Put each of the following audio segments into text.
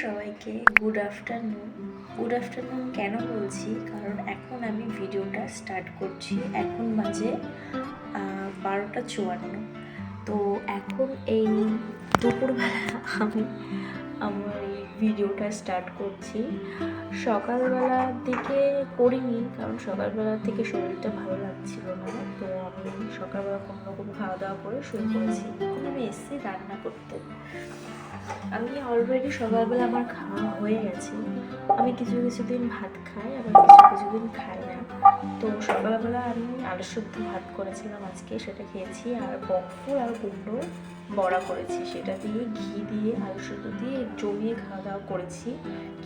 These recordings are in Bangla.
সবাইকে গুড আফটারনুন কেন বলছি, কারণ এখন আমি ভিডিওটা স্টার্ট করছি। এখন বাজে 12:54। তো এখন এই দুপুরবেলা আমি আমার এই ভিডিওটা স্টার্ট করছি। সকালবেলার দিকে করিনি, কারণ সকালবেলা থেকে শরীরটা ভালো লাগছিল না। তো আমি সকালবেলা কোনোরকম খাওয়া দাওয়া করে শুরু করেছি। এখন আমি এসেছি রান্না করতে। আমি অলরেডি সকালবেলা আমার খাওয়া হয়ে গেছে। আমি কিছু দিন ভাত খাই, আবার কিছু দিন খাই না। তো সকালবেলা আমি আলু সেদ্ধ ভাত করেছিলাম আজকে, সেটা খেয়েছি। আর বকফুল আর কুমড়ো বড়া করেছি, সেটা দিয়ে ঘি দিয়ে আলু সেদ্ধ দিয়ে জমিয়ে খাওয়া দাওয়া করেছি।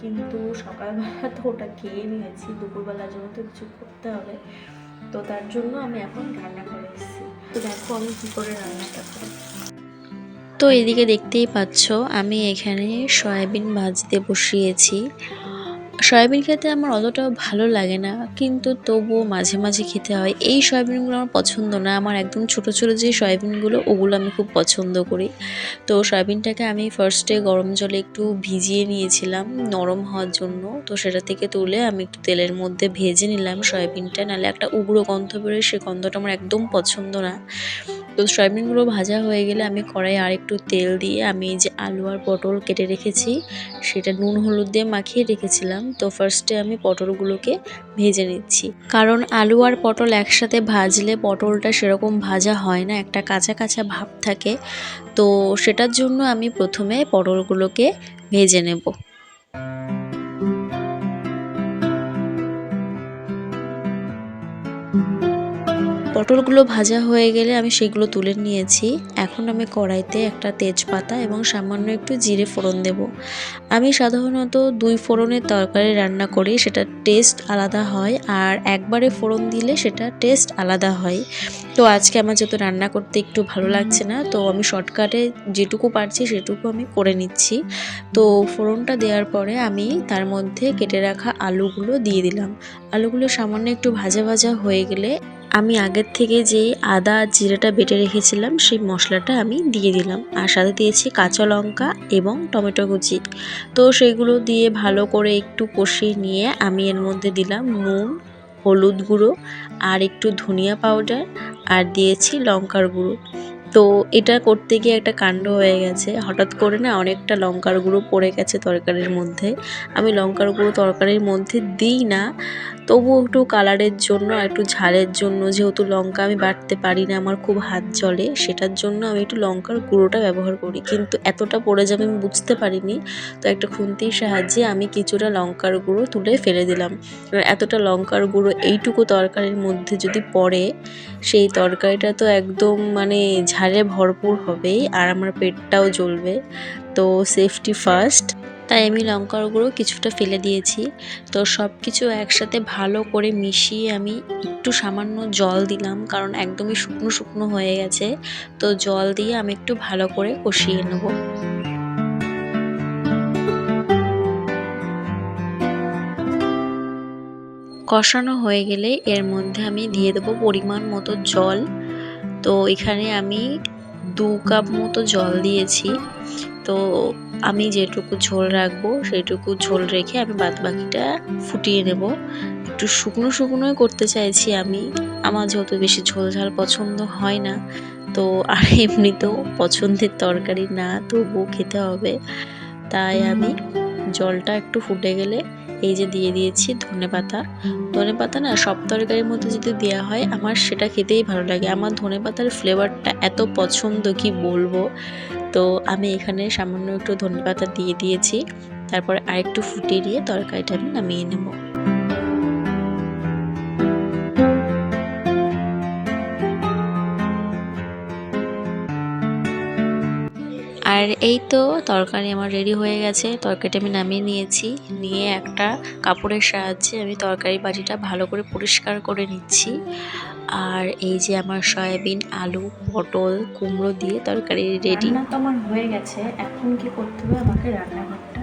কিন্তু সকালবেলা তো ওটা খেয়ে নিয়েছি, দুপুরবেলার জন্য তো কিছু করতে হবে। তো তার জন্য আমি এখন রান্না করে এসেছি। তো দেখো আমি কী করে রান্নাটা করি। তো এদিকে দেখতেই পাচ্ছ আমি এখানে সয়াবিন ভাজতে বসিয়েছি। সয়াবিন খেতে আমার অতটাও ভালো লাগে না, কিন্তু তবুও মাঝে মাঝে খেতে হয়। এই সয়াবিনগুলো আমার পছন্দ না, আমার একদম ছোট ছোট যে সয়াবিনগুলো ওগুলো আমি খুব পছন্দ করি। তো সয়াবিনটাকে আমি ফার্স্টে গরম জলে একটু ভিজিয়ে নিয়েছিলাম নরম হওয়ার জন্য। তো সেটা থেকে তুলে আমি একটু তেলের মধ্যে ভেজে নিলাম সয়াবিনটা, নাহলে একটা উগ্র গন্ধ বেরোয়, সে গন্ধটা আমার একদম পছন্দ না। তো সয়াবিনগুলো ভাজা হয়ে গেলে আমি কড়াইয়ে আর একটু তেল দিয়ে আমি এই যে আলু আর পটল কেটে রেখেছি সেটা নুন হলুদ দিয়ে মাখিয়ে রেখেছিলাম। তো ফার্স্টে আমি পটলগুলোকে ভেজে নিচ্ছি, কারণ আলু আর পটল একসাথে ভাজলে পটলটা সেরকম ভাজা হয় না, একটা কাঁচা কাঁচা ভাব থাকে। তো সেটার জন্য আমি প্রথমে পটলগুলোকে ভেজে নেব। পটলগুলো ভাজা হয়ে গেলে আমি সেগুলো তুলে নিয়েছি। এখন আমি কড়াইতে একটা তেজপাতা এবং সামান্য একটু জিরে ফোড়ন দেব। আমি সাধারণত 2 ফোড়নের তরকারি রান্না করি, সেটা টেস্ট আলাদা হয়, আর একবারে ফোড়ন দিলে সেটা টেস্ট আলাদা হয়। তো আজকে আমার যেহেতু রান্না করতে একটু ভালো লাগছে না, তো আমি শর্টকাটে যেটুকু পারছি সেটুকু আমি করে নিচ্ছি। তো ফোড়নটা দেওয়ার পরে আমি তার মধ্যে কেটে রাখা আলুগুলো দিয়ে দিলাম। আলুগুলো সামান্য একটু ভাজা ভাজা হয়ে গেলে আমি আগের থেকে যে আদা জিরাটা বেটে রেখেছিলাম সেই মশলাটা আমি দিয়ে দিলাম, আর সাথে দিয়েছি কাঁচা লঙ্কা এবং টমেটো কুচি। তো সেগুলো দিয়ে ভালো করে একটু কষিয়ে নিয়ে আমি এর মধ্যে দিলাম নুন, হলুদ গুঁড়ো আর একটু ধনিয়া পাউডার, আর দিয়েছি লঙ্কার গুঁড়ো। তো এটা করতে গিয়ে একটা কাণ্ড হয়ে গেছে, হঠাৎ করে না অনেকটা লঙ্কার গুঁড়ো পড়ে গেছে তরকারির মধ্যে। আমি লঙ্কার গুঁড়ো তরকারির মধ্যে দিই না, তবুও একটু কালারের জন্য আর একটু ঝালের জন্য, যেহেতু লঙ্কা আমি বাটতে পারি না, আমার খুব হাত জ্বলে, সেটার জন্য আমি একটু লঙ্কার গুঁড়োটা ব্যবহার করি। কিন্তু এতটা পড়ে যাবে আমি বুঝতে পারিনি। তো একটা খুন্তির সাহায্যে আমি কিছুটা লঙ্কার গুঁড়ো তুলে ফেলে দিলাম। এতটা লঙ্কার গুঁড়ো এইটুকু তরকারির মধ্যে যদি পড়ে, সেই তরকারিটা তো একদম মানে ঝালে ভরপুর হবেই, আর আমার পেটটাও জ্বলবে। তো সেফটি ফার্স্ট, তাই আমি লঙ্কার গুঁড়ো কিছুটা ফেলে দিয়েছি। তো সব কিছু একসাথে ভালো করে মিশিয়ে আমি একটু সামান্য জল দিলাম, কারণ একদমই শুকনো শুকনো হয়ে গেছে। তো জল দিয়ে আমি একটু ভালো করে কষিয়ে নেব। কষানো হয়ে গেলে এর মধ্যে আমি দিয়ে দেবো পরিমাণ মতো জল। তো এখানে আমি 2 কাপ মতো জল দিয়েছি। তো আমি যেটুকু ঝোল রাখবো সেইটুকু ঝোল রেখে আমি বাদবাকিটা ফুটিয়ে নেব। একটু শুকনো শুকনোই করতে চাইছি আমি, আমার যেহেতু বেশি ঝোল ঝাল পছন্দ হয় না। তো আর এমনিতেও পছন্দের তরকারি না, তবুও খেতে হবে, তাই আমি জলটা একটু ফুটে গেলে এই যে দিয়ে দিয়েছি ধনেপাতা। ধনেপাতা না সব তরকারির মধ্যে যদি দেওয়া হয় আমার সেটা খেতেই ভালো লাগে, আমার ধনেপাতার ফ্লেভারটা এত পছন্দ কি বলবো। তো আমি এখানে সামান্য একটু ধনেপাতা দিয়ে দিয়েছি, তারপরে আরেকটু ফুটিয়ে নিয়ে তরকারিটা আমি নামিয়ে নেব। আর এই তো তরকারি আমার রেডি হয়ে গেছে। তরকারিটা আমি নামিয়ে নিয়েছি, নিয়ে একটা কাপড়ের সাহায্যে আমি তরকারি বাটিটা ভালো করে পরিষ্কার করে নিচ্ছি। আর এই যে আমার সয়াবিন, আলু, পটল, কুমড়ো দিয়ে তরকারি রেডি। রান্না তো আমার হয়ে গেছে, এখন কি করতে হবে, আমাকে রান্নাঘরটা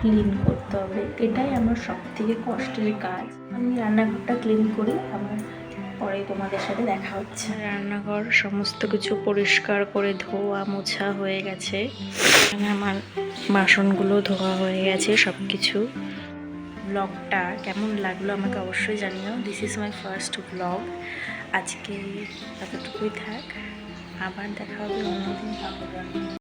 ক্লিন করতে হবে। এটাই আমার সব থেকে কষ্টের কাজ। আমি রান্নাঘরটা ক্লিন করি, আমার পরে তোমাদের সাথে দেখা হচ্ছে। রান্নাঘর সমস্ত কিছু পরিষ্কার করে ধোয়া মোছা হয়ে গেছে, আমার বাসনগুলো ধোয়া হয়ে গেছে সব কিছু। ব্লগটা কেমন লাগলো আমাকে অবশ্যই জানিও। This is my first blog. আজকে এতটুকুই থাক, আবার দেখা হবে অন্যদিন।